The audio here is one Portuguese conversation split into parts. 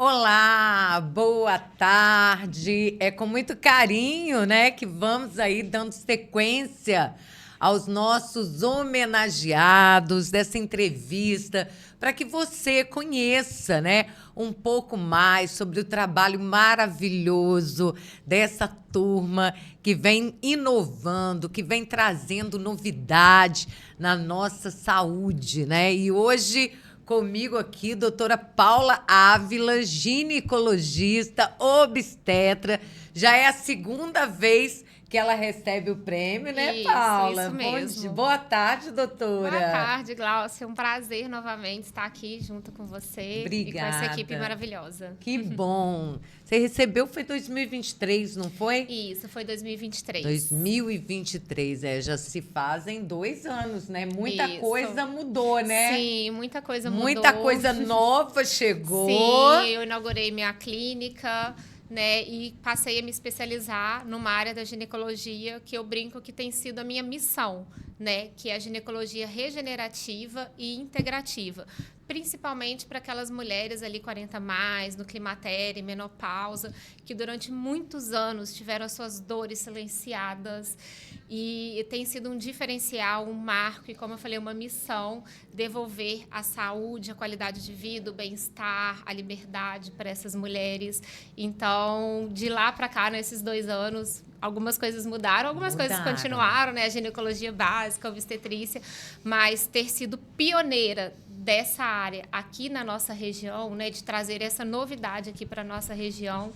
Olá, boa tarde. É com muito carinho, né, que vamos aí dando sequência aos nossos homenageados dessa entrevista, para que você conheça, né, um pouco mais sobre o trabalho maravilhoso dessa turma que vem inovando, que vem trazendo novidade na nossa saúde, né? E hoje comigo aqui, doutora Paula Ávila, ginecologista, obstetra. Já é a segunda vez que ela recebe o prêmio, né, Paula? Isso mesmo. Boa tarde, Boa doutora. tarde, Glaucia. É um prazer novamente estar aqui junto com você e com essa equipe Obrigada. maravilhosa. Que bom. Você recebeu, foi 2023, não foi? Isso, foi 2023. 2023, já se fazem 2 anos, né? Muita Isso. coisa mudou, né? Sim, muita coisa mudou. Muita coisa nova chegou. Sim, eu inaugurei minha clínica, né, e passei a me especializar numa área da ginecologia que eu brinco que tem sido a minha missão, né, que é a ginecologia regenerativa e integrativa, principalmente para aquelas mulheres ali 40 mais, no climatério, menopausa, que durante muitos anos tiveram as suas dores silenciadas e tem sido um diferencial, um marco e, como eu falei, uma missão, devolver a saúde, a qualidade de vida, o bem-estar, a liberdade para essas mulheres. Então, de lá para cá, nesses 2 anos, algumas coisas mudaram, algumas coisas continuaram, né? A ginecologia básica, a obstetrícia, mas ter sido pioneira dessa área aqui na nossa região, né, de trazer essa novidade aqui para a nossa região,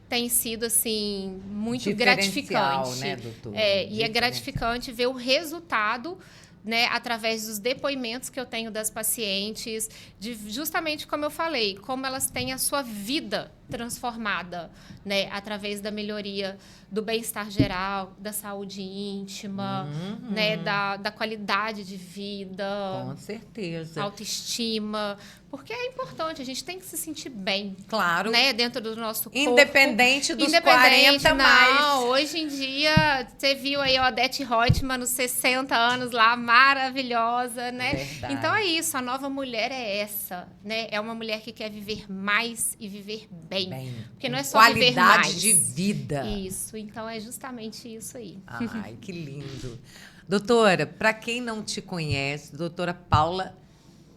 tem sido, assim, muito gratificante. Né, doutor? E é gratificante ver o resultado, né, através dos depoimentos que eu tenho das pacientes, de justamente como eu falei, como elas têm a sua vida transformada, né, através da melhoria do bem-estar geral, da saúde íntima, né, da qualidade de vida. Com certeza. Autoestima, porque é importante, a gente tem que se sentir bem. Claro. Né, dentro do nosso corpo. Independente dos 40 mais. Não, hoje em dia, você viu aí a Odete Roitman nos 60 anos lá, maravilhosa, né? Verdade. Então é isso, a nova mulher é essa, né? É uma mulher que quer viver mais e viver bem. Porque não é só viver mais. Qualidade de vida. Isso, então é justamente isso aí. Ai, que lindo. Doutora, para quem não te conhece, doutora Paula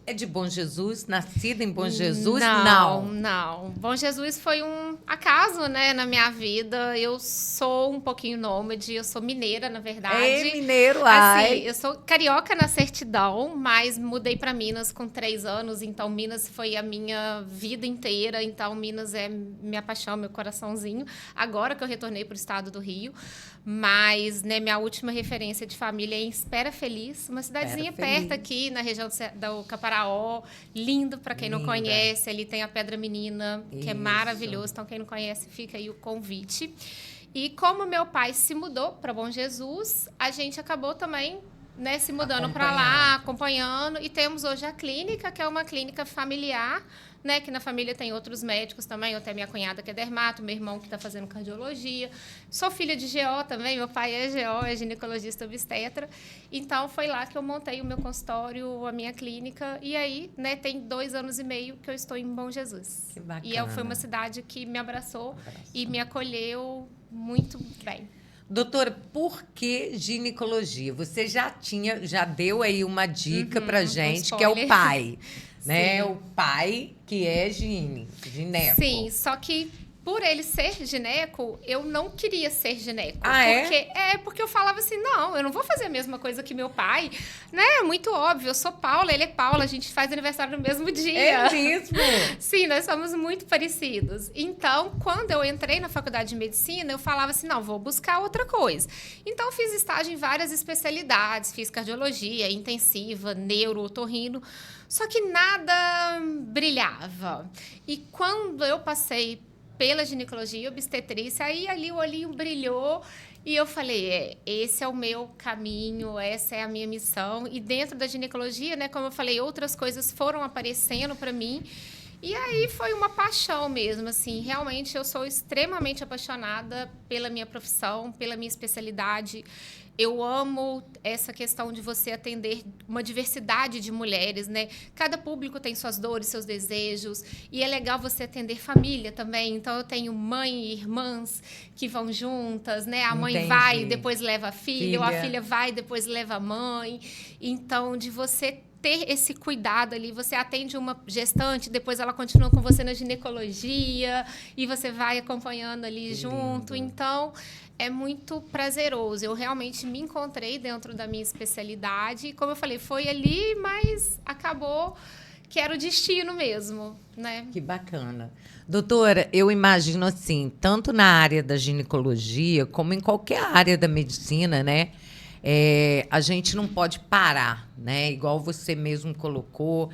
é de Bom Jesus, nascida em Bom Jesus? Não. Bom Jesus foi um acaso, né, na minha vida. Eu sou um pouquinho nômade, eu sou mineira, na verdade. É mineiro, ai. Assim, eu sou carioca na certidão, mas mudei para Minas com 3 anos, então Minas foi a minha vida inteira, então Minas é minha paixão, meu coraçãozinho. Agora que eu retornei para o estado do Rio, mas, né, minha última referência de família é em Espera Feliz, uma cidadezinha perto aqui, na região do Caparaó, lindo para quem não conhece, ali tem a Pedra Menina, que é maravilhoso, então quem não conhece, fica aí o convite. E como meu pai se mudou para Bom Jesus, a gente acabou também, né, se mudando para lá, acompanhando, e temos hoje a clínica, que é uma clínica familiar, né, que na família tem outros médicos também, eu tenho minha cunhada que é dermato, meu irmão que está fazendo cardiologia, sou filha de GO também, meu pai é GO, é ginecologista obstetra, então foi lá que eu montei o meu consultório, a minha clínica, e aí, né, tem 2 anos e meio que eu estou em Bom Jesus. Que bacana. E foi uma cidade que me abraçou e me acolheu muito bem. Doutora, por que ginecologia? Você já deu aí uma dica pra gente, que é o pai, né? Sim. O pai que é gineco. Sim, só que por ele ser gineco, eu não queria ser gineco. Porque, porque eu falava assim, não, eu não vou fazer a mesma coisa que meu pai, né? É muito óbvio, eu sou Paula, ele é Paula, a gente faz aniversário no mesmo dia. É mesmo? Sim, nós somos muito parecidos. Então, quando eu entrei na faculdade de medicina, eu falava assim, não, vou buscar outra coisa. Então, fiz estágio em várias especialidades, fiz cardiologia, intensiva, neuro, otorrino, só que nada brilhava. E quando eu passei pela ginecologia e obstetrícia, aí ali o olhinho brilhou e eu falei, esse é o meu caminho, essa é a minha missão. E dentro da ginecologia, né, como eu falei, outras coisas foram aparecendo para mim. E aí foi uma paixão mesmo, assim, realmente eu sou extremamente apaixonada pela minha profissão, pela minha especialidade. Eu amo essa questão de você atender uma diversidade de mulheres, né? Cada público tem suas dores, seus desejos, e é legal você atender família também. Então, eu tenho mãe e irmãs que vão juntas, né? A mãe vai e depois leva a filha, ou a filha vai e depois leva a mãe. Então, de você ter esse cuidado ali, você atende uma gestante, depois ela continua com você na ginecologia, e você vai acompanhando ali junto. Então, é muito prazeroso. Eu realmente me encontrei dentro da minha especialidade. E, como eu falei, foi ali, mas acabou que era o destino mesmo, né? Que bacana. Doutora, eu imagino assim, tanto na área da ginecologia, como em qualquer área da medicina, né? A gente não pode parar, né? Igual você mesmo colocou,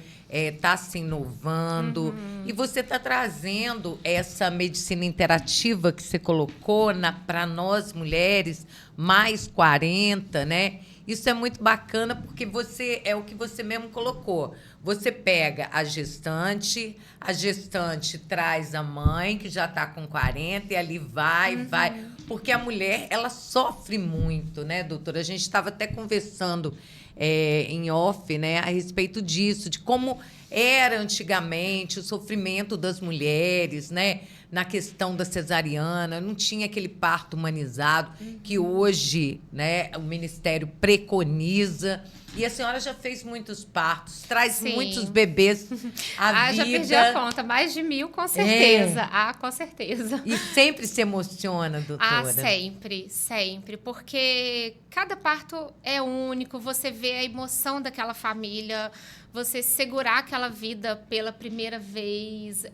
tá se inovando. E você está trazendo essa medicina interativa que você colocou para nós mulheres, mais 40, né? Isso é muito bacana porque é o que você mesmo colocou. Você pega a gestante traz a mãe, que já está com 40, e ali vai. Porque a mulher, ela sofre muito, né, doutora? A gente estava até conversando em off, né, a respeito disso, de como era antigamente o sofrimento das mulheres, né, na questão da cesariana, não tinha aquele parto humanizado que hoje, né, o Ministério preconiza. E a senhora já fez muitos partos, traz muitos bebês à vida. Já perdi a conta, mais de 1000, com certeza. Com certeza. E sempre se emociona, doutora? Sempre, sempre. Porque cada parto é único, você vê a emoção daquela família, você segurar aquela vida pela primeira vez.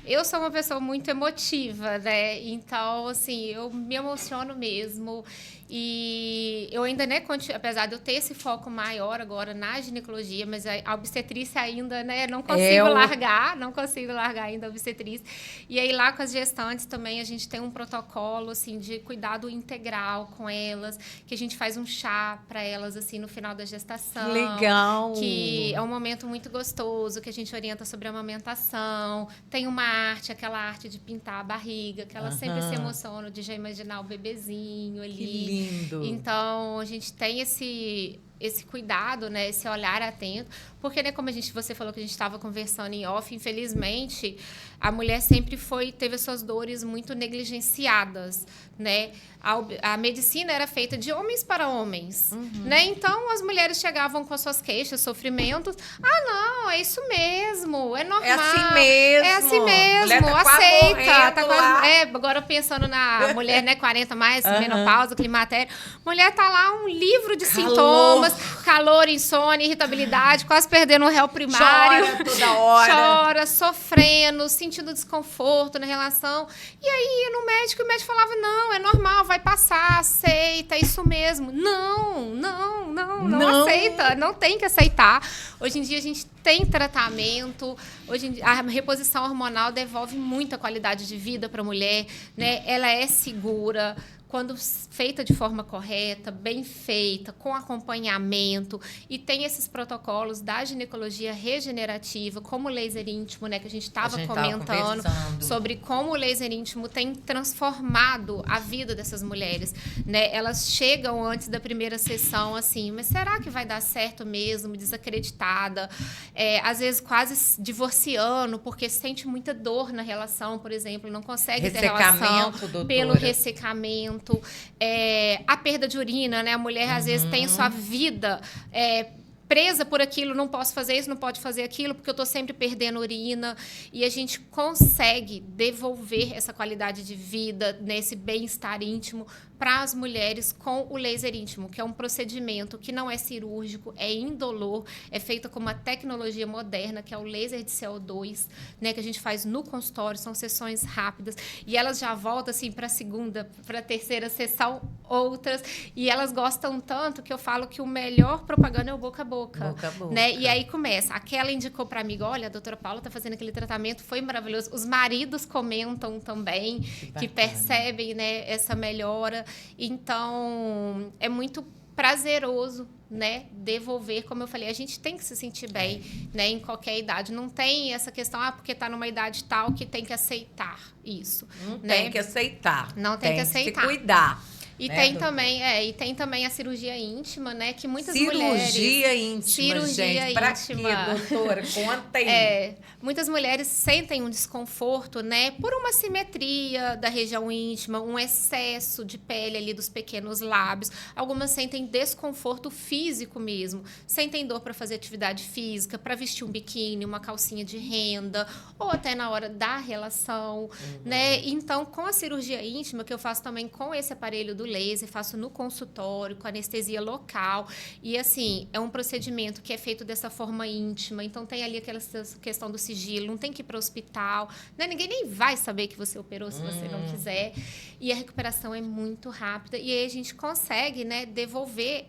Eu sou uma pessoa muito emotiva, né? Então, assim, eu me emociono mesmo. E eu ainda, né, apesar de eu ter esse foco maior agora na ginecologia, mas a obstetrícia ainda, né, não consigo largar ainda a obstetrícia. E aí lá com as gestantes também a gente tem um protocolo, assim, de cuidado integral com elas, que a gente faz um chá para elas, assim, no final da gestação. Legal! Que é um momento muito gostoso, que a gente orienta sobre a amamentação. Tem uma arte, aquela arte de pintar a barriga, que elas sempre se emocionam de já imaginar o bebezinho ali. Que lindo! Então, a gente tem esse cuidado, né, esse olhar atento, porque, né, como você falou que a gente estava conversando em off, infelizmente, a mulher sempre teve as suas dores muito negligenciadas, né? A medicina era feita de homens para homens, né? Então, as mulheres chegavam com as suas queixas, sofrimentos. Não, é isso mesmo, é normal. É assim mesmo. É assim mesmo, aceita. Agora pensando na mulher, né, 40 mais, menopausa, climatério. Mulher tá lá, um livro de sintomas, calor, insônia, irritabilidade, quase perdendo o réu primário. Chora toda hora. Chora, sofrendo, sentindo desconforto na relação. E aí, no médico, o médico falava, não, é normal, vai passar, aceita, é isso mesmo. Não aceita, não tem que aceitar. Hoje em dia, a gente tem tratamento. Hoje em dia, a reposição hormonal devolve muita qualidade de vida para a mulher, né? Ela é segura, quando feita de forma correta, bem feita, com acompanhamento, e tem esses protocolos da ginecologia regenerativa, como o laser íntimo, né, que a gente estava comentando sobre como o laser íntimo tem transformado a vida dessas mulheres, né? Elas chegam antes da primeira sessão assim, mas será que vai dar certo mesmo? Desacreditada, às vezes quase divorciando, porque sente muita dor na relação, por exemplo, não consegue ter relação pelo ressecamento. A perda de urina, né? A mulher, às vezes, tem sua vida presa por aquilo, não posso fazer isso, não pode fazer aquilo, porque eu estou sempre perdendo urina. E a gente consegue devolver essa qualidade de vida, nesse bem-estar íntimo, para as mulheres com o laser íntimo, que é um procedimento que não é cirúrgico, é indolor, é feito com uma tecnologia moderna, que é o laser de CO2, né, que a gente faz no consultório, são sessões rápidas, e elas já voltam assim, para a segunda, para a terceira sessão, outras, e elas gostam tanto que eu falo que o melhor propaganda é o boca a boca. Boca a boca. Né? E aí começa, aquela indicou para mim, olha, a doutora Paula está fazendo aquele tratamento, foi maravilhoso. Os maridos comentam também, que percebem, né, essa melhora. Então, é muito prazeroso, né, devolver, como eu falei, a gente tem que se sentir bem, né, em qualquer idade. Não tem essa questão, porque está numa idade tal que tem que aceitar isso. Não né? tem que aceitar. Não tem que aceitar. Se cuidar. E né, tem doutora? também, e tem também a cirurgia íntima, né? Que muitas Cirurgia mulheres... íntima, Cirurgia gente. Pra íntima. quê, doutora? Conta aí. Muitas mulheres sentem um desconforto, né? Por uma simetria da região íntima, um excesso de pele ali dos pequenos lábios. Algumas sentem desconforto físico mesmo. Sentem dor para fazer atividade física, para vestir um biquíni, uma calcinha de renda, ou até na hora da relação, né? Então, com a cirurgia íntima, que eu faço também com esse aparelho do laser, faço no consultório, com anestesia local. E, assim, é um procedimento que é feito dessa forma íntima. Então, tem ali aquela questão do sigilo, não tem que ir para o hospital, né? Ninguém nem vai saber que você operou se você não quiser. E a recuperação é muito rápida. E aí a gente consegue, né, devolver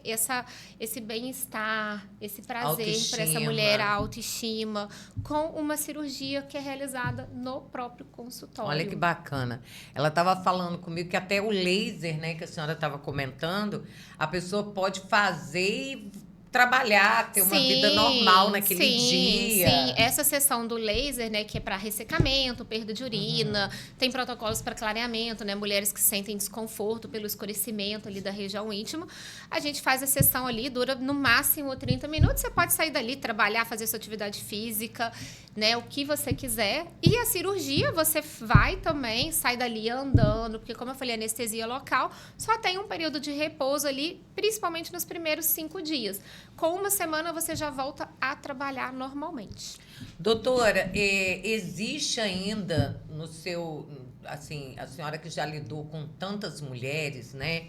esse bem-estar, esse prazer para essa mulher, a autoestima, com uma cirurgia que é realizada no próprio consultório. Olha que bacana. Ela estava falando comigo que até o laser, né, que a senhora estava comentando, a pessoa pode fazer e trabalhar, ter uma vida normal naquele dia. Sim, essa sessão do laser, né, que é para ressecamento, perda de urina, tem protocolos para clareamento, né, mulheres que sentem desconforto pelo escurecimento ali da região íntima, a gente faz a sessão ali, dura no máximo 30 minutos, você pode sair dali, trabalhar, fazer sua atividade física, né, o que você quiser. E a cirurgia, você vai também, sai dali andando, porque como eu falei, anestesia local, só tem um período de repouso ali, principalmente nos primeiros 5 dias. Com uma semana, você já volta a trabalhar normalmente. Doutora, existe ainda no seu... Assim, a senhora que já lidou com tantas mulheres, né?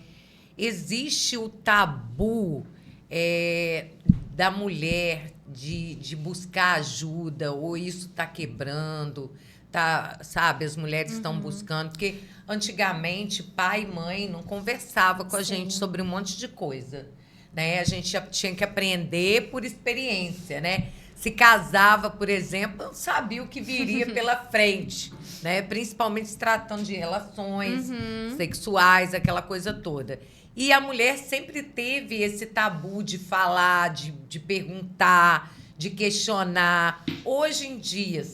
Existe o tabu da mulher de buscar ajuda, ou isso está quebrando, sabe? As mulheres estão buscando, porque antigamente pai e mãe não conversavam com a gente sobre um monte de coisa, né? A gente já tinha que aprender por experiência, né? Se casava, por exemplo, não sabia o que viria pela frente, né? Principalmente se tratando de relações sexuais, aquela coisa toda. E a mulher sempre teve esse tabu de falar, de perguntar, de questionar. Hoje em dia,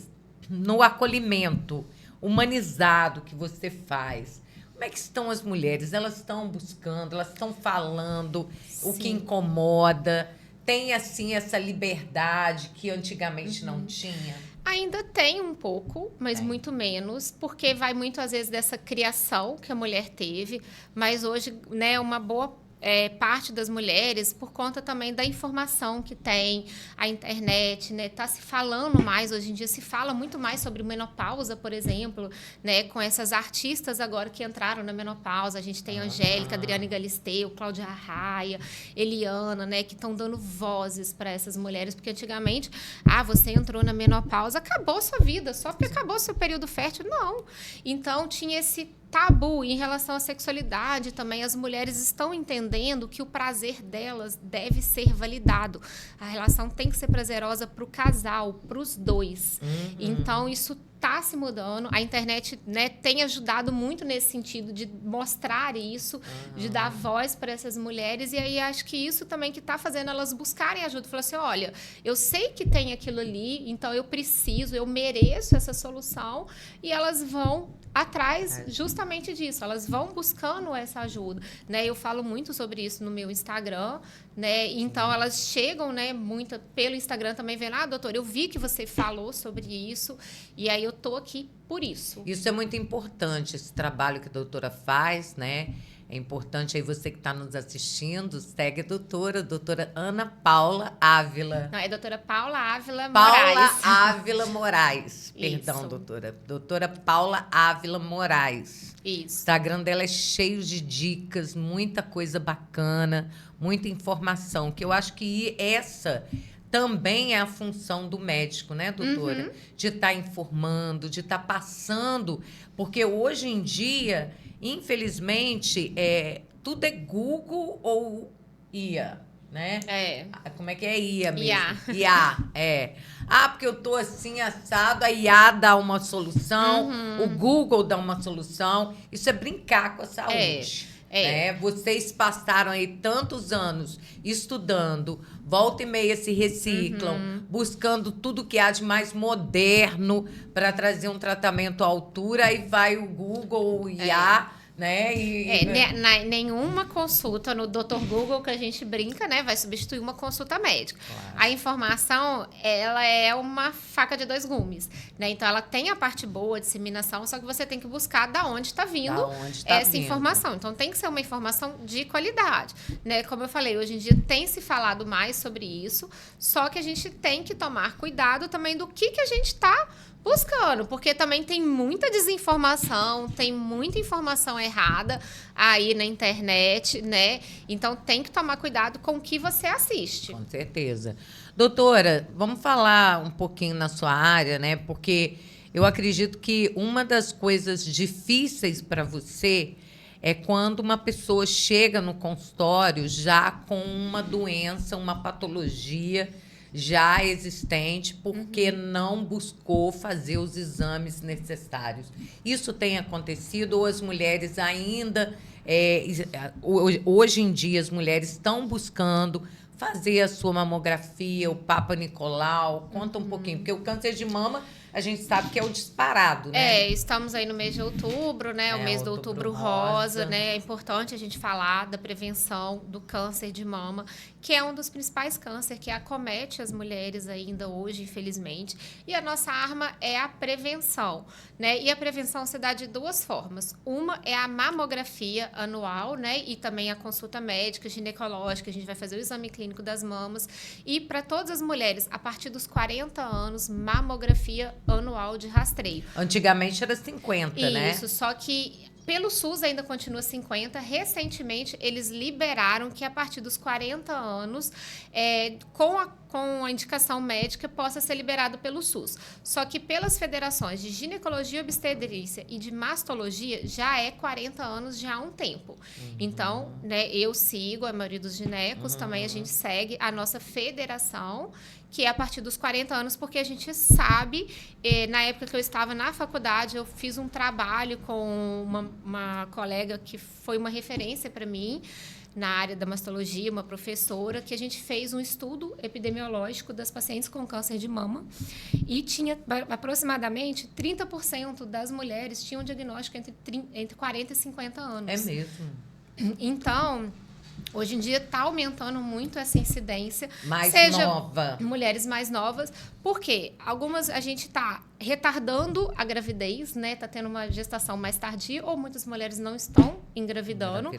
no acolhimento humanizado que você faz, como é que estão as mulheres? Elas estão buscando, elas estão falando o que incomoda. Tem, assim, essa liberdade que antigamente não tinha? Ainda tem um pouco, mas muito menos, porque vai muito, às vezes, dessa criação que a mulher teve. Mas hoje, né, uma boa parte das mulheres, por conta também da informação que tem, a internet, né? Tá se falando mais, hoje em dia se fala muito mais sobre menopausa, por exemplo, né? Com essas artistas agora que entraram na menopausa, a gente tem a Angélica, Adriane Galisteu, Cláudia Arraia, Eliana, né? Que estão dando vozes para essas mulheres, porque antigamente, você entrou na menopausa, acabou sua vida, só porque acabou seu período fértil. Não. Então, tinha esse tabu em relação à sexualidade também. As mulheres estão entendendo que o prazer delas deve ser validado. A relação tem que ser prazerosa para o casal, para os dois. Então, isso está se mudando. A internet, né, tem ajudado muito nesse sentido de mostrar isso, de dar voz para essas mulheres. E aí, acho que isso também que está fazendo elas buscarem ajuda. Falar assim, olha, eu sei que tem aquilo ali, então eu preciso, eu mereço essa solução. E elas vão atrás justamente disso, elas vão buscando essa ajuda, né? Eu falo muito sobre isso no meu Instagram, né? Então elas chegam, né, muito pelo Instagram também vendo, doutora, eu vi que você falou sobre isso e aí eu tô aqui por isso. Isso é muito importante, esse trabalho que a doutora faz, né? É importante aí você que está nos assistindo, segue a doutora Ana Paula Ávila. Não, é doutora Paula Ávila Moraes. Paula Ávila Moraes. Perdão, Isso. doutora. Doutora Paula Ávila Moraes. Isso. O Instagram dela é cheio de dicas, muita coisa bacana, muita informação, que eu acho que essa também é a função do médico, né, doutora? De estar informando, de estar passando, porque hoje em dia, infelizmente, tudo é Google ou IA, né? Como é que é IA mesmo? IA, porque eu tô assim, assado, a IA dá uma solução, o Google dá uma solução. Isso é brincar com a saúde. Né? Vocês passaram aí tantos anos estudando, volta e meia se reciclam, buscando tudo que há de mais moderno para trazer um tratamento à altura, aí vai o Google, o IA, né? Nenhuma consulta no Dr. Google, que a gente brinca, né, vai substituir uma consulta médica. Claro. A informação, ela é uma faca de dois gumes, né? Então, ela tem a parte boa, a disseminação, só que você tem que buscar da onde está vindo essa informação. Então, tem que ser uma informação de qualidade, né? Como eu falei, hoje em dia tem se falado mais sobre isso, só que a gente tem que tomar cuidado também do que a gente está buscando, porque também tem muita desinformação, tem muita informação errada aí na internet, né? Então, tem que tomar cuidado com o que você assiste. Com certeza. Doutora, vamos falar um pouquinho na sua área, né? Porque eu acredito que uma das coisas difíceis para você é quando uma pessoa chega no consultório já com uma doença, uma patologia já existente, porque não buscou fazer os exames necessários. Isso tem acontecido ou as mulheres ainda... hoje em dia, as mulheres estão buscando fazer a sua mamografia, o Papa Nicolau? Conta um pouquinho, porque o câncer de mama... A gente sabe que é o disparado, né? Estamos aí no mês de outubro, né? O mês do Outubro Rosa, né? É importante a gente falar da prevenção do câncer de mama, que é um dos principais cânceres que acomete as mulheres ainda hoje, infelizmente. E a nossa arma é a prevenção, né? E a prevenção se dá de duas formas. Uma é a mamografia anual, né? E também a consulta médica, ginecológica. A gente vai fazer o exame clínico das mamas. E para todas as mulheres, a partir dos 40 anos, mamografia anual de rastreio. Antigamente era 50, né? Isso, só que pelo SUS ainda continua 50. Recentemente, eles liberaram que a partir dos 40 anos, com a indicação médica, possa ser liberado pelo SUS. Só que pelas federações de ginecologia, obstetrícia e de mastologia, já é 40 anos já há um tempo. Então, né, eu sigo, a maioria dos ginecos, também a gente segue a nossa federação, que é a partir dos 40 anos, porque a gente sabe, na época que eu estava na faculdade, eu fiz um trabalho com uma colega que foi uma referência para mim, na área da mastologia, uma professora, que a gente fez um estudo epidemiológico das pacientes com câncer de mama e tinha aproximadamente 30% das mulheres tinham diagnóstico entre 40 e 50 anos. É mesmo? Então... Hoje em dia está aumentando muito essa incidência. Nova. Mulheres mais novas. Por quê? Algumas a gente está retardando a gravidez, né? Está tendo uma gestação mais tardia, ou muitas mulheres não estão engravidando.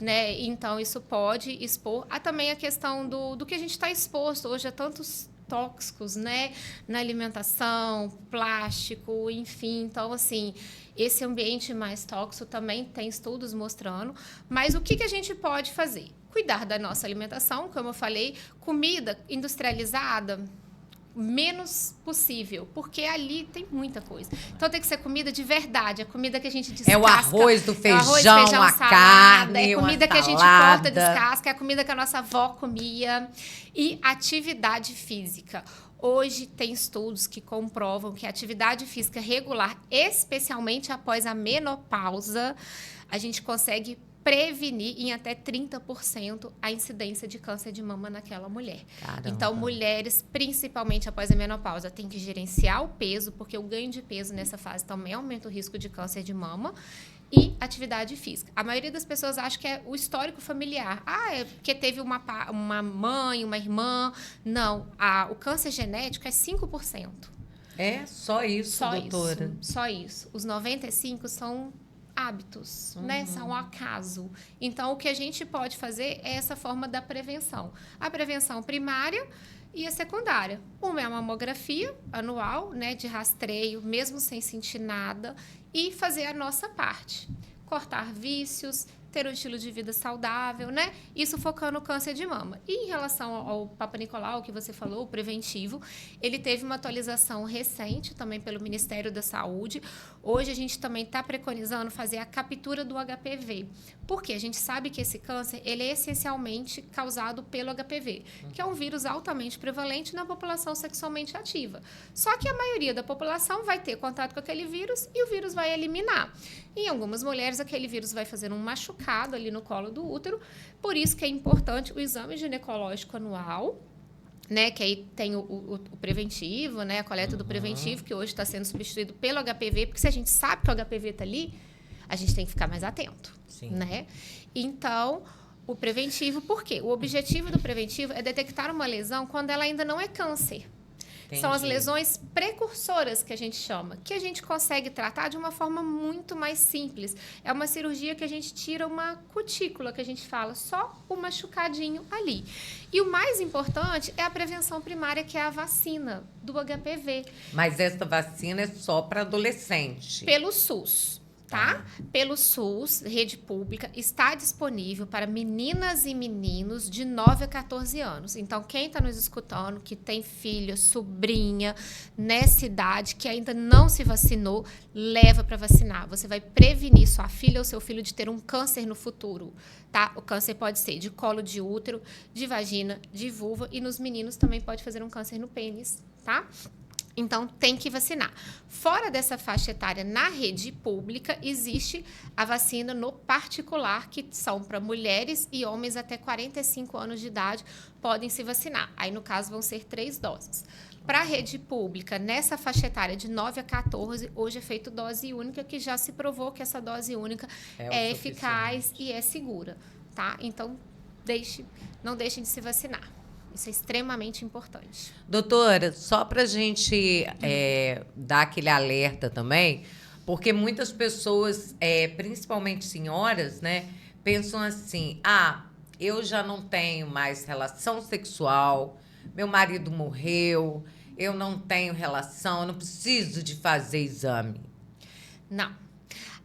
Né? Então, isso pode expor. Há também a questão do que a gente está exposto hoje a tantos tóxicos, né? Na alimentação, plástico, enfim. Então, assim, esse ambiente mais tóxico também tem estudos mostrando. Mas o que a gente pode fazer? Cuidar da nossa alimentação, como eu falei, comida industrializada, menos possível, porque ali tem muita coisa. Então tem que ser comida de verdade, a comida que a gente descasca. É o arroz do feijão, a carne, é comida que a gente corta, descasca, é a comida que a nossa avó comia. E atividade física. Hoje tem estudos que comprovam que a atividade física regular, especialmente após a menopausa, a gente consegue prevenir em até 30% a incidência de câncer de mama naquela mulher. Caramba. Então, mulheres, principalmente após a menopausa, têm que gerenciar o peso, porque o ganho de peso nessa fase também aumenta o risco de câncer de mama. E atividade física. A maioria das pessoas acha que é o histórico familiar. É porque teve uma mãe, uma irmã. Não, o câncer genético é 5%. É só isso, doutora? Só isso. Os 95% são hábitos, né? São acaso. Então, o que a gente pode fazer é essa forma da prevenção. A prevenção primária e a secundária. Uma é a mamografia anual, né, de rastreio, mesmo sem sentir nada, e fazer a nossa parte. Cortar vícios, ter um estilo de vida saudável, né? Isso focando no câncer de mama. E em relação ao Papa Nicolau, que você falou, o preventivo, ele teve uma atualização recente também pelo Ministério da Saúde. Hoje a gente também está preconizando fazer a captura do HPV. Porque a gente sabe que esse câncer ele é essencialmente causado pelo HPV, que é um vírus altamente prevalente na população sexualmente ativa. Só que a maioria da população vai ter contato com aquele vírus e o vírus vai eliminar. Em algumas mulheres, aquele vírus vai fazer um machucado ali no colo do útero. Por isso que é importante o exame ginecológico anual, né, que aí tem o preventivo, né, a coleta do preventivo, que hoje está sendo substituído pelo HPV, porque se a gente sabe que o HPV está ali, a gente tem que ficar mais atento, Sim. né? Então, o preventivo, por quê? O objetivo do preventivo é detectar uma lesão quando ela ainda não é câncer. Entendi. São as lesões precursoras que a gente chama, que a gente consegue tratar de uma forma muito mais simples. É uma cirurgia que a gente tira uma cutícula, que a gente fala, só um machucadinho ali. E o mais importante é a prevenção primária, que é a vacina do HPV. Mas essa vacina é só para adolescente. Pelo SUS. Tá? Pelo SUS, rede pública, está disponível para meninas e meninos de 9 a 14 anos. Então, quem está nos escutando, que tem filha, sobrinha, nessa idade, que ainda não se vacinou, leva para vacinar. Você vai prevenir sua filha ou seu filho de ter um câncer no futuro. Tá? O câncer pode ser de colo de útero, de vagina, de vulva, e nos meninos também pode fazer um câncer no pênis. Tá? Então, tem que vacinar. Fora dessa faixa etária, na rede pública, existe a vacina no particular, que são para mulheres e homens até 45 anos de idade, podem se vacinar. Aí, no caso, vão ser 3 doses. Para a rede pública, nessa faixa etária de 9 a 14, hoje é feito dose única, que já se provou que essa dose única é eficaz e é segura. Tá? Então, não deixem de se vacinar. Isso é extremamente importante. Doutora, só para a gente dar aquele alerta também, porque muitas pessoas, principalmente senhoras, né, pensam assim, eu já não tenho mais relação sexual, meu marido morreu, eu não tenho relação, eu não preciso de fazer exame. Não.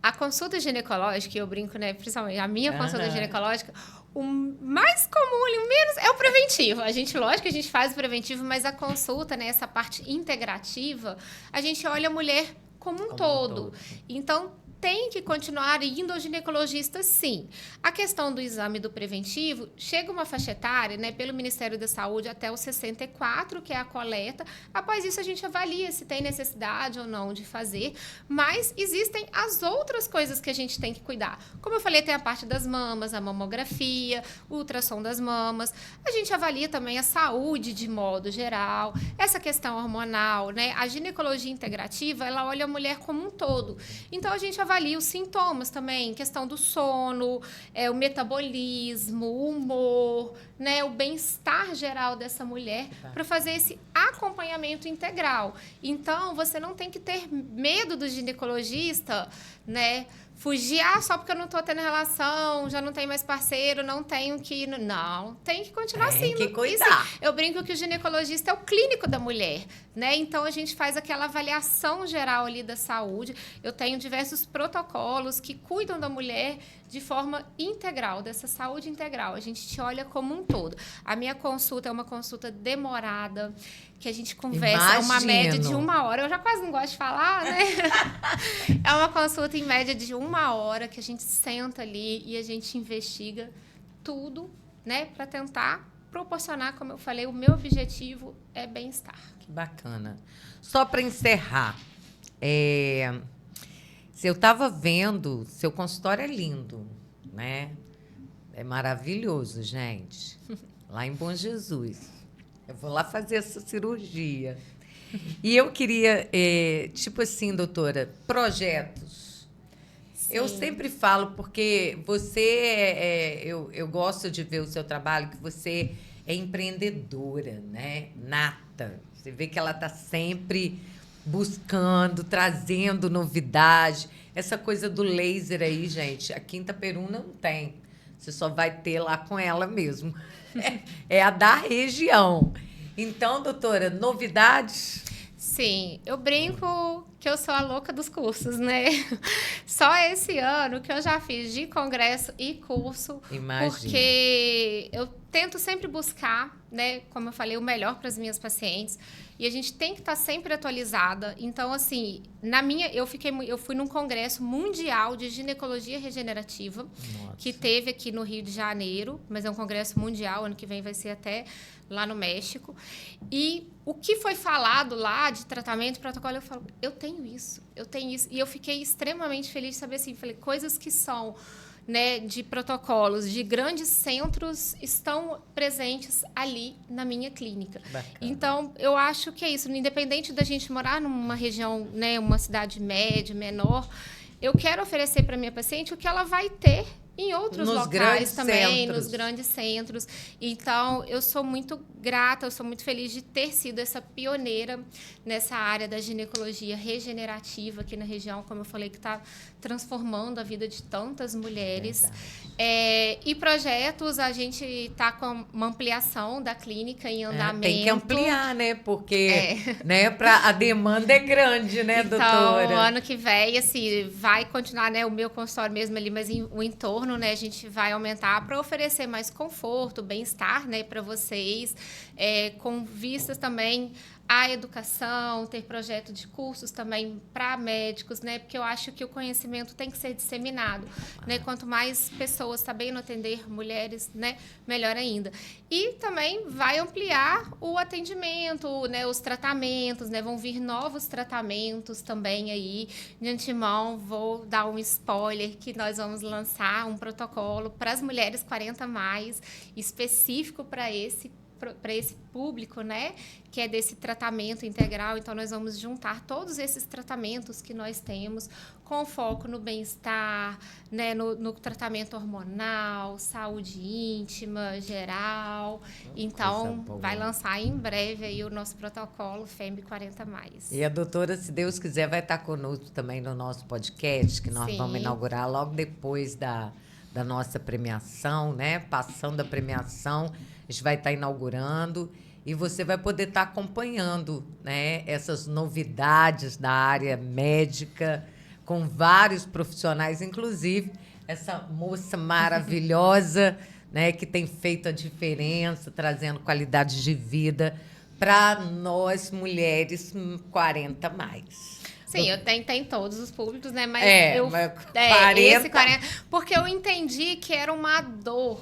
A consulta ginecológica, eu brinco, né, principalmente a minha consulta ginecológica, o mais comum e o menos é o preventivo. Lógico que a gente faz o preventivo, mas a consulta, né, essa parte integrativa, a gente olha a mulher como um todo. Então, tem que continuar indo ao ginecologista, sim. A questão do exame do preventivo, chega uma faixa etária, né, pelo Ministério da Saúde até os 64, que é a coleta. Após isso, a gente avalia se tem necessidade ou não de fazer. Mas existem as outras coisas que a gente tem que cuidar. Como eu falei, tem a parte das mamas, a mamografia, o ultrassom das mamas. A gente avalia também a saúde de modo geral, essa questão hormonal, né? A ginecologia integrativa, ela olha a mulher como um todo. Então, a gente avalia os sintomas também, questão do sono, o metabolismo, o humor, né, o bem-estar geral dessa mulher, para fazer esse acompanhamento integral. Então, você não tem que ter medo do ginecologista, né? Fugir, só porque eu não estou tendo relação, já não tenho mais parceiro, não tenho que ir. Não, tem que continuar assim. Tem que cuidar. Isso, eu brinco que o ginecologista é o clínico da mulher, né? Então, a gente faz aquela avaliação geral ali da saúde. Eu tenho diversos protocolos que cuidam da mulher de forma integral, dessa saúde integral. A gente te olha como um todo. A minha consulta é uma consulta demorada, que a gente conversa, uma média de 1 hora. Eu já quase não gosto de falar, né? É uma consulta em média de 1 hora, que a gente senta ali e a gente investiga tudo, né? Para tentar proporcionar, como eu falei, o meu objetivo é bem-estar. Que bacana. Só para encerrar, se eu estava vendo, seu consultório é lindo, né? É maravilhoso, gente. Lá em Bom Jesus. Eu vou lá fazer essa cirurgia. E eu queria, tipo assim, doutora, projetos. Sim. Eu sempre falo, porque você, eu gosto de ver o seu trabalho, que você é empreendedora, né? Nata. Você vê que ela está sempre buscando, trazendo novidade. Essa coisa do laser aí, gente, a Quinta Peru não tem. Você só vai ter lá com ela mesmo. É a da região. Então, doutora, novidades? Sim, eu brinco que eu sou a louca dos cursos, né? Só esse ano que eu já fiz de congresso e curso. Imagina. Porque eu tento sempre buscar, né, como eu falei, o melhor para as minhas pacientes. E a gente tem que estar sempre atualizada. Então, assim, eu fui num congresso mundial de ginecologia regenerativa, que teve aqui no Rio de Janeiro, mas é um congresso mundial, ano que vem vai ser até lá no México. E o que foi falado lá de tratamento, protocolo, eu falo, eu tenho isso. E eu fiquei extremamente feliz de saber, assim, falei, coisas que são, né, de protocolos de grandes centros estão presentes ali na minha clínica. Bacana. Então, eu acho que é isso. Independente da gente morar numa região, né, uma cidade média, menor, eu quero oferecer para minha paciente o que ela vai ter em outros locais também, nos grandes centros. Então, eu sou muito grata, eu sou muito feliz de ter sido essa pioneira nessa área da ginecologia regenerativa aqui na região, como eu falei, que está transformando a vida de tantas mulheres. E projetos, a gente está com uma ampliação da clínica em andamento. Tem que ampliar, né? Porque né, a demanda é grande, né, doutora? Então, ano que vem, assim, vai continuar, né, o meu consultório mesmo ali, mas o entorno, né, a gente vai aumentar para oferecer mais conforto, bem-estar, né, para vocês, com vistas também à educação, ter projeto de cursos também para médicos, né, porque eu acho que o conhecimento tem que ser disseminado, né, quanto mais pessoas sabendo atender mulheres, né, melhor ainda. E também vai ampliar o atendimento, né, os tratamentos, né, vão vir novos tratamentos também aí. De antemão, vou dar um spoiler que nós vamos lançar um protocolo para as mulheres 40 mais, específico para esse público, né, que é desse tratamento integral. Então, nós vamos juntar todos esses tratamentos que nós temos com foco no bem-estar, né, no tratamento hormonal, saúde íntima, geral. Então, vai lançar em breve aí o nosso protocolo FEMB 40+. E a doutora, se Deus quiser, vai estar conosco também no nosso podcast, que nós vamos inaugurar logo depois da nossa premiação, né? Passando a premiação, a gente vai estar inaugurando e você vai poder estar acompanhando, né, essas novidades da área médica, com vários profissionais, inclusive essa moça maravilhosa, né, que tem feito a diferença, trazendo qualidade de vida para nós mulheres 40 mais. Sim, eu tenho todos os públicos, né? Mas mas 40... esse 40... Porque eu entendi que era uma dor.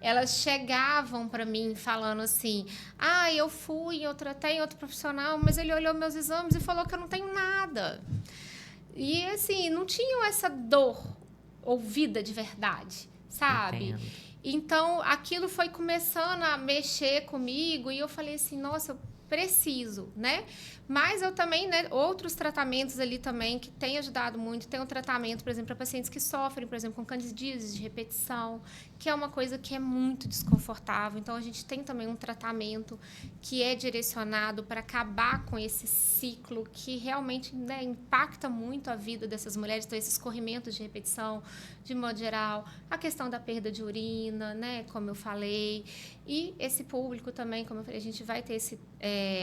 Elas chegavam para mim falando assim, eu fui, eu tratei outro profissional, mas ele olhou meus exames e falou que eu não tenho nada. E, assim, não tinham essa dor ouvida de verdade, sabe? Entendo. Então, aquilo foi começando a mexer comigo e eu falei assim, nossa, eu preciso, né? Mas eu também, né, outros tratamentos ali também que têm ajudado muito. Tem um tratamento, por exemplo, para pacientes que sofrem, por exemplo, com candidíase de repetição, que é uma coisa que é muito desconfortável. Então, a gente tem também um tratamento que é direcionado para acabar com esse ciclo que realmente, né, impacta muito a vida dessas mulheres. Então, esses corrimentos de repetição, de modo geral, a questão da perda de urina, né, como eu falei. E esse público também, como eu falei, a gente vai ter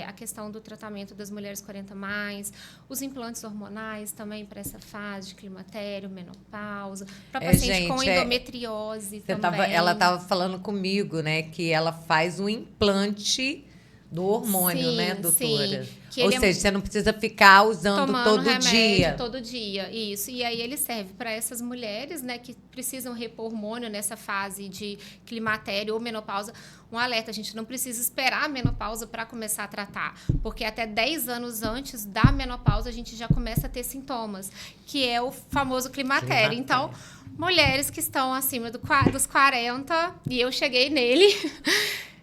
a questão do tratamento das mulheres 40 mais, os implantes hormonais também para essa fase de climatério, menopausa, para paciente com endometriose também. Ela estava falando comigo, né, que ela faz um implante do hormônio, né, doutora? Sim. Ou seja, você não precisa ficar usando todo dia. Todo dia, isso. E aí ele serve para essas mulheres, né, que precisam repor hormônio nessa fase de climatério ou menopausa. Um alerta, a gente não precisa esperar a menopausa para começar a tratar, porque até 10 anos antes da menopausa a gente já começa a ter sintomas, que é o famoso climatério. Então, mulheres que estão acima dos 40, e eu cheguei nele,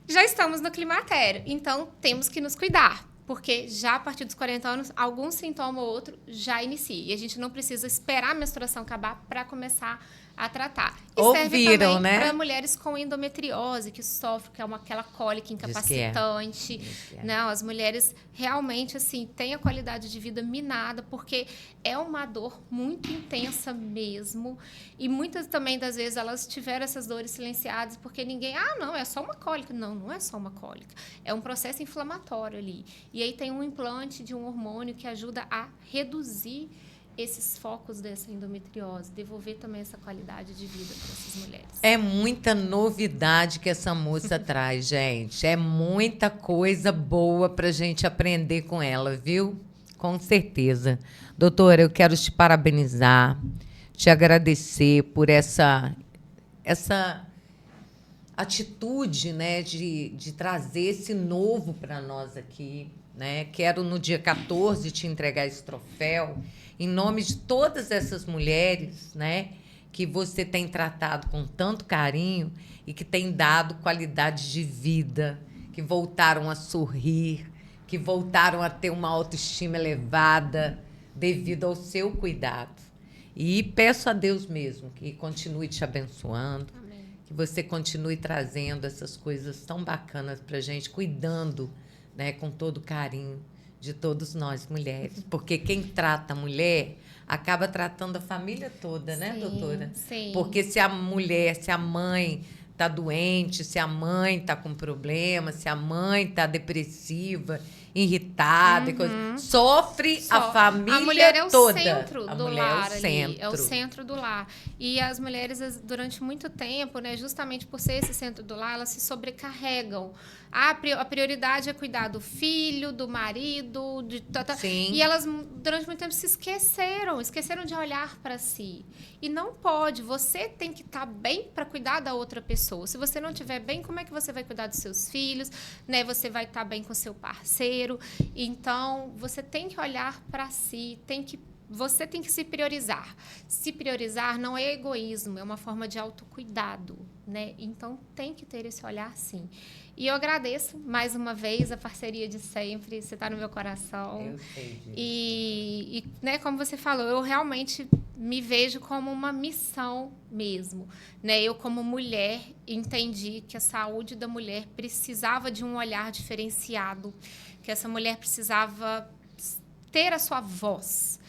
já estamos no climatério. Então, temos que nos cuidar, porque já a partir dos 40 anos, algum sintoma ou outro já inicia. E a gente não precisa esperar a menstruação acabar para começar a tratar. E serve também para mulheres com endometriose, que sofrem, que é aquela cólica incapacitante. Não, as mulheres realmente, assim, têm a qualidade de vida minada, porque é uma dor muito intensa mesmo. E muitas também, das vezes, elas tiveram essas dores silenciadas, porque ninguém... não, é só uma cólica. Não, não é só uma cólica. É um processo inflamatório ali. E aí tem um implante de um hormônio que ajuda a reduzir esses focos dessa endometriose, devolver também essa qualidade de vida para essas mulheres. É muita novidade que essa moça traz, gente. É muita coisa boa para a gente aprender com ela, viu? Com certeza. Doutora, eu quero te parabenizar, te agradecer por essa atitude, né, de trazer esse novo para nós aqui, né? Quero, no dia 14, te entregar esse troféu, em nome de todas essas mulheres, né, que você tem tratado com tanto carinho e que tem dado qualidade de vida, que voltaram a sorrir, que voltaram a ter uma autoestima elevada devido ao seu cuidado. E peço a Deus mesmo que continue te abençoando, Amém. que você continue trazendo essas coisas tão bacanas pra gente, cuidando, né, com todo carinho de todos nós mulheres. Porque quem trata a mulher acaba tratando a família toda, né, Sim, doutora? sim. Porque se a mulher, se a mãe tá doente, se a mãe tá com problema, se a mãe tá depressiva, irritada, e coisa, sofre a família a mulher é o toda. centro A do mulher lar é o ali, centro. é o centro do lar. E as mulheres, durante muito tempo, né, justamente por ser esse centro do lar, elas se sobrecarregam. A prioridade é cuidar do filho, do marido, Sim. e elas, durante muito tempo, se esqueceram de olhar para si. E não pode, você tem que estar bem para cuidar da outra pessoa. Se você não estiver bem, como é que você vai cuidar dos seus filhos? Né? Você vai estar bem com seu parceiro. Então, você tem que olhar para si, você tem que se priorizar. Se priorizar não é egoísmo, é uma forma de autocuidado, né? Então, tem que ter esse olhar, sim. E eu agradeço, mais uma vez, a parceria de sempre. Você está no meu coração. Eu sei disso. E, né, como você falou, eu realmente me vejo como uma missão mesmo. Né? Eu, como mulher, entendi que a saúde da mulher precisava de um olhar diferenciado, que essa mulher precisava ter a sua voz.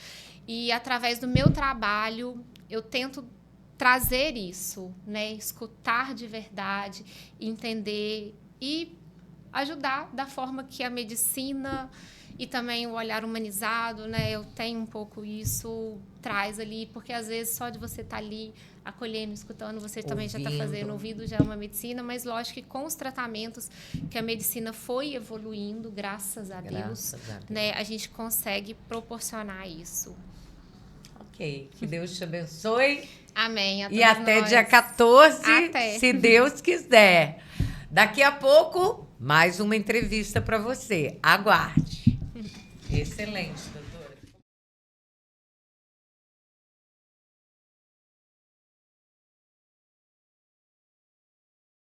E, através do meu trabalho, eu tento trazer isso, né? Escutar de verdade, entender e ajudar da forma que a medicina e também o olhar humanizado, né? Eu tenho um pouco isso, traz ali, porque às vezes só de você estar ali acolhendo, escutando, você também já está fazendo, ouvido já é uma medicina, mas lógico que com os tratamentos que a medicina foi evoluindo, graças a Deus, né? A gente consegue proporcionar isso. Ok, que Deus te abençoe. Amém. E até dia 14, até. se Deus quiser. Daqui a pouco, mais uma entrevista para você. Aguarde. Excelente, doutor.